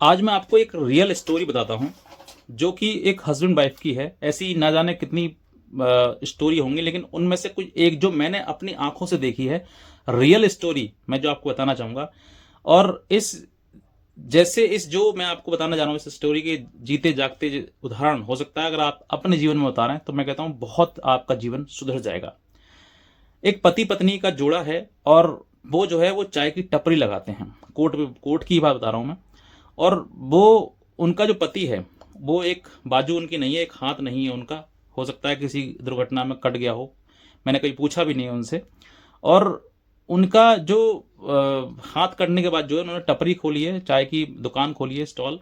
आज मैं आपको एक रियल स्टोरी बताता हूँ जो कि एक हस्बैंड वाइफ की है। ऐसी ना जाने कितनी स्टोरी होंगी, लेकिन उनमें से कुछ एक जो मैंने अपनी आंखों से देखी है, रियल स्टोरी मैं जो आपको बताना चाहूँगा। और इस जो मैं आपको बताना जा रहा हूँ, इस स्टोरी के जीते जागते उदाहरण हो सकता है अगर आप अपने जीवन में उतारें तो मैं कहता हूँ बहुत आपका जीवन सुधर जाएगा। एक पति पत्नी का जोड़ा है और वो जो है वो चाय की टपरी लगाते हैं। कोर्ट की बात बता रहा हूँ मैं। और वो उनका जो पति है, वो एक बाजू उनकी नहीं है, एक हाथ नहीं है उनका। हो सकता है किसी दुर्घटना में कट गया हो, मैंने कहीं पूछा भी नहीं है उनसे। और उनका जो हाथ कटने के बाद जो है उन्होंने टपरी खोली है, चाय की दुकान खोली है, स्टॉल।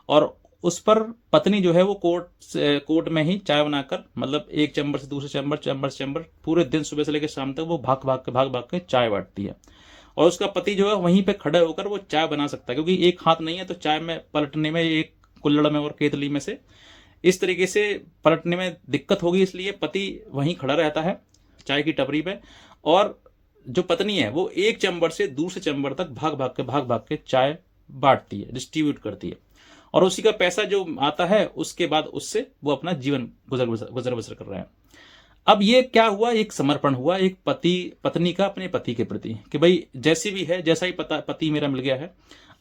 और उस पर पत्नी जो है वो कोर्ट में ही चाय बनाकर, मतलब एक चैम्बर से दूसरे चैम्बर, चैम्बर से चैम्बर, पूरे दिन सुबह से लेकर शाम तक वो भाग भाग के चाय बांटती है। और उसका पति जो है वहीं पे खड़े होकर वो चाय बना सकता है, क्योंकि एक हाथ नहीं है तो चाय में पलटने में, एक कुल्हड़ में और केतली में से इस तरीके से पलटने में दिक्कत होगी, इसलिए पति वहीं खड़ा रहता है चाय की टपरी पे। और जो पत्नी है वो एक चैम्बर से दूसरे चैम्बर तक भाग भाग के चाय बांटती है, डिस्ट्रीब्यूट करती है। और उसी का पैसा जो आता है उसके बाद उससे वो अपना जीवन गुजर बसर कर रहे हैं। अब ये क्या हुआ, एक समर्पण हुआ एक पति पत्नी का अपने पति के प्रति, कि भाई जैसी भी है, जैसा ही पति मेरा मिल गया है,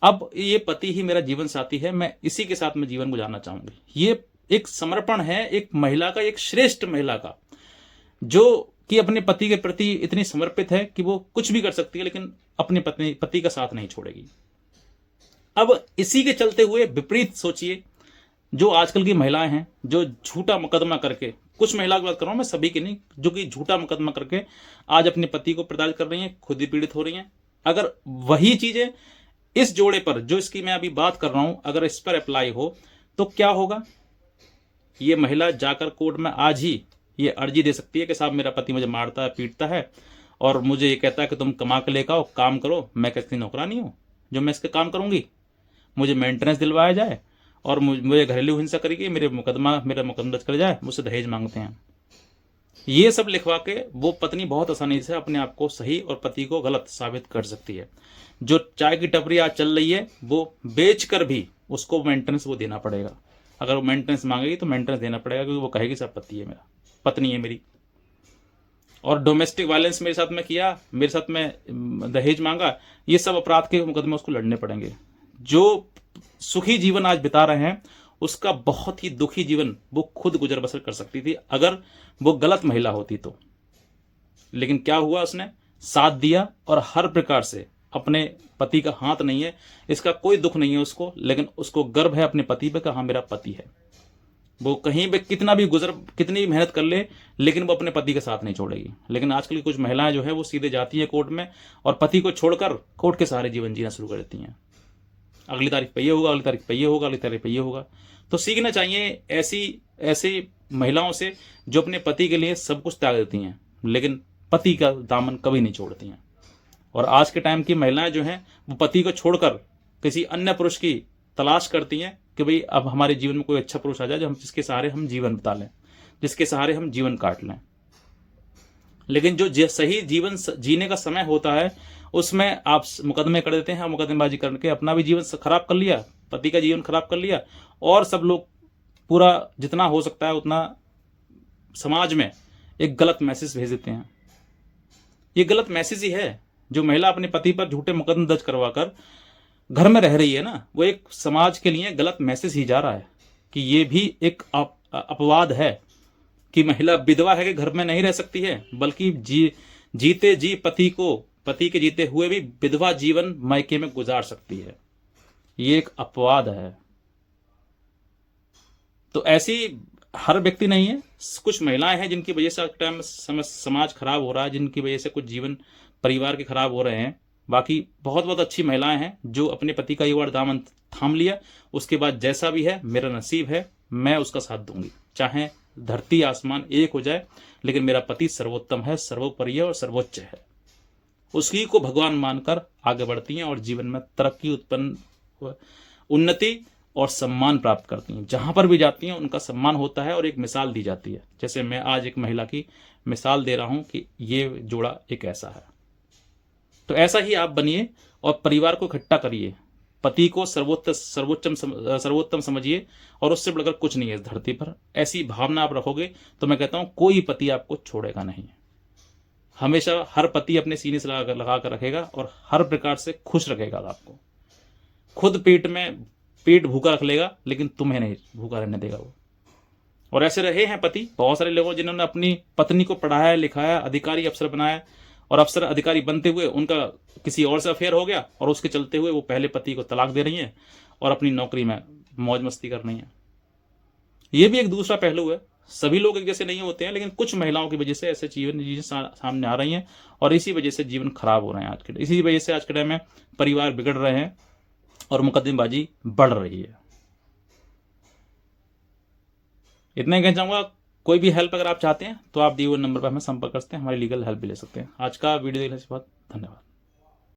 अब ये पति ही मेरा जीवन साथी है, मैं इसी के साथ में जीवन गुजारना चाहूंगी। ये एक समर्पण है एक महिला का, एक श्रेष्ठ महिला का, जो कि अपने पति के प्रति इतनी समर्पित है कि वो कुछ भी कर सकती है लेकिन अपने पति का साथ नहीं छोड़ेगी। अब इसी के चलते हुए विपरीत सोचिए, जो आजकल की महिलाएं हैं जो झूठा मुकदमा करके, कुछ महिला की बात कर रहा हूं मैं, सभी की नहीं, जो कि झूठा मुकदमा करके आज अपने पति को प्रताड़ित कर रही हैं, खुद ही पीड़ित हो रही हैं। अगर वही चीजें इस जोड़े पर, जो इसकी मैं अभी बात कर रहा हूं, अगर इस पर अप्लाई हो तो क्या होगा। ये महिला जाकर कोर्ट में आज ही ये अर्जी दे सकती है कि साहब मेरा पति मुझे मारता है, पीटता है, और मुझे ये कहता है कि तुम कमा के लेकर आओ, काम करो, मैं कैसी नौकरानी हूं जो मैं इसके काम करूंगी, मुझे मेंटेनेंस दिलवाया जाए और मुझे घरेलू हिंसा करेगी, मेरा मुकदमा दर्ज कर जाए, मुझसे दहेज मांगते हैं। ये सब लिखवा के वो पत्नी बहुत आसानी से अपने आप को सही और पति को गलत साबित कर सकती है। जो चाय की टपरी आज चल रही है वो बेच कर भी उसको मेंटेनेंस वो देना पड़ेगा। अगर वो मेंटेनेंस मांगेगी तो मेंटेनेंस देना पड़ेगा, क्योंकि वो कहेगी सब पति है मेरा, पत्नी है मेरी। और डोमेस्टिक वायलेंस मेरे साथ में किया, मेरे साथ में दहेज मांगा, ये सब अपराध के मुकदमे उसको लड़ने पड़ेंगे। जो सुखी जीवन आज बिता रहे हैं उसका बहुत ही दुखी जीवन वो खुद गुजर बसर कर सकती थी अगर वो गलत महिला होती तो। लेकिन क्या हुआ, उसने साथ दिया और हर प्रकार से, अपने पति का हाथ नहीं है, इसका कोई दुख नहीं है उसको, लेकिन उसको गर्व है अपने पति पे कि हाँ मेरा पति है। वो कहीं पे कितना भी कितनी भी मेहनत कर ले, लेकिन वो अपने पति का साथ नहीं छोड़ेगी। लेकिन आजकल की कुछ महिलाएं जो है वो सीधे जाती है कोर्ट में और पति को छोड़कर कोर्ट के सहारे जीवन जीना शुरू कर देती हैं। अगली तारीख पे ये होगा, अगली तारीख पे ये होगा, अगली तारीख पे ये होगा। तो सीखना चाहिए ऐसी महिलाओं से जो अपने पति के लिए सब कुछ त्याग देती हैं लेकिन पति का दामन कभी नहीं छोड़ती हैं। और आज के टाइम की महिलाएं जो हैं वो पति को छोड़कर किसी अन्य पुरुष की तलाश करती हैं कि भाई अब हमारे जीवन में कोई अच्छा पुरुष आ जाए, जो हम जिसके सहारे हम जीवन बिता लें, जिसके सहारे हम जीवन काट लें। लेकिन जो सही जीवन जीने का समय होता है उसमें आप मुकदमे कर देते हैं, मुकदमेबाजी करके अपना भी जीवन खराब कर लिया, पति का जीवन खराब कर लिया, और सब लोग पूरा जितना हो सकता है उतना समाज में एक गलत मैसेज भेज देते हैं। ये गलत मैसेज ही है। जो महिला अपने पति पर झूठे मुकदमे दर्ज करवाकर घर में रह रही है ना, वो एक समाज के लिए गलत मैसेज ही जा रहा है कि ये भी एक अपवाद है कि महिला विधवा है कि घर में नहीं रह सकती है, बल्कि जीते जी पति के जीते हुए भी विधवा जीवन मायके में गुजार सकती है। ये एक अपवाद है। तो ऐसी हर व्यक्ति नहीं है, कुछ महिलाएं हैं जिनकी वजह से टाइम समाज खराब हो रहा है, जिनकी वजह से कुछ जीवन परिवार के खराब हो रहे हैं। बाकी बहुत बहुत अच्छी महिलाएं हैं जो अपने पति का एक बार दामन थाम लिया, उसके बाद जैसा भी है मेरा नसीब है, मैं उसका साथ दूंगी, चाहे धरती आसमान एक हो जाए, लेकिन मेरा पति सर्वोत्तम है, सर्वोपरि है और सर्वोच्च है। उसी को भगवान मानकर आगे बढ़ती हैं और जीवन में तरक्की, उन्नति और सम्मान प्राप्त करती हैं। जहां पर भी जाती हैं उनका सम्मान होता है और एक मिसाल दी जाती है। जैसे मैं आज एक महिला की मिसाल दे रहा हूं कि ये जोड़ा एक ऐसा है। तो ऐसा ही आप बनिए और परिवार को इकट्ठा करिए, पति को सर्वोत्तम समझिए, और उससे बढ़कर कुछ नहीं है इस धरती पर। ऐसी भावना आप रखोगे तो मैं कहता हूं कोई पति आपको छोड़ेगा नहीं। हमेशा हर पति अपने सीने से लगा कर रखेगा और हर प्रकार से खुश रखेगा आपको। खुद पेट भूखा रख लेगा, लेकिन तुम्हें नहीं भूखा रहने देगा वो। और ऐसे रहे हैं पति बहुत सारे लोगों जिन्होंने अपनी पत्नी को पढ़ाया लिखाया, अधिकारी अफसर बनाया, और अफसर अधिकारी बनते हुए उनका किसी और से अफेयर हो गया, और उसके चलते हुए वो पहले पति को तलाक दे रही हैं और अपनी नौकरी में मौज मस्ती कर रही हैं। ये भी एक दूसरा पहलू है। सभी लोग एक जैसे नहीं होते हैं, लेकिन कुछ महिलाओं की वजह से ऐसे चीजें सामने आ रही हैं, और इसी वजह से जीवन खराब हो रहे हैं इसी वजह से आज के टाइम में परिवार बिगड़ रहे हैं और मुकदमेबाजी बढ़ रही है। इतना ही कहना चाहूंगा। कोई भी हेल्प अगर आप चाहते हैं तो आप दिए हुए नंबर पर हमें संपर्क कर सकते हैं, हमारी लीगल हेल्प भी ले सकते हैं। आज का वीडियो देखने से बहुत धन्यवाद।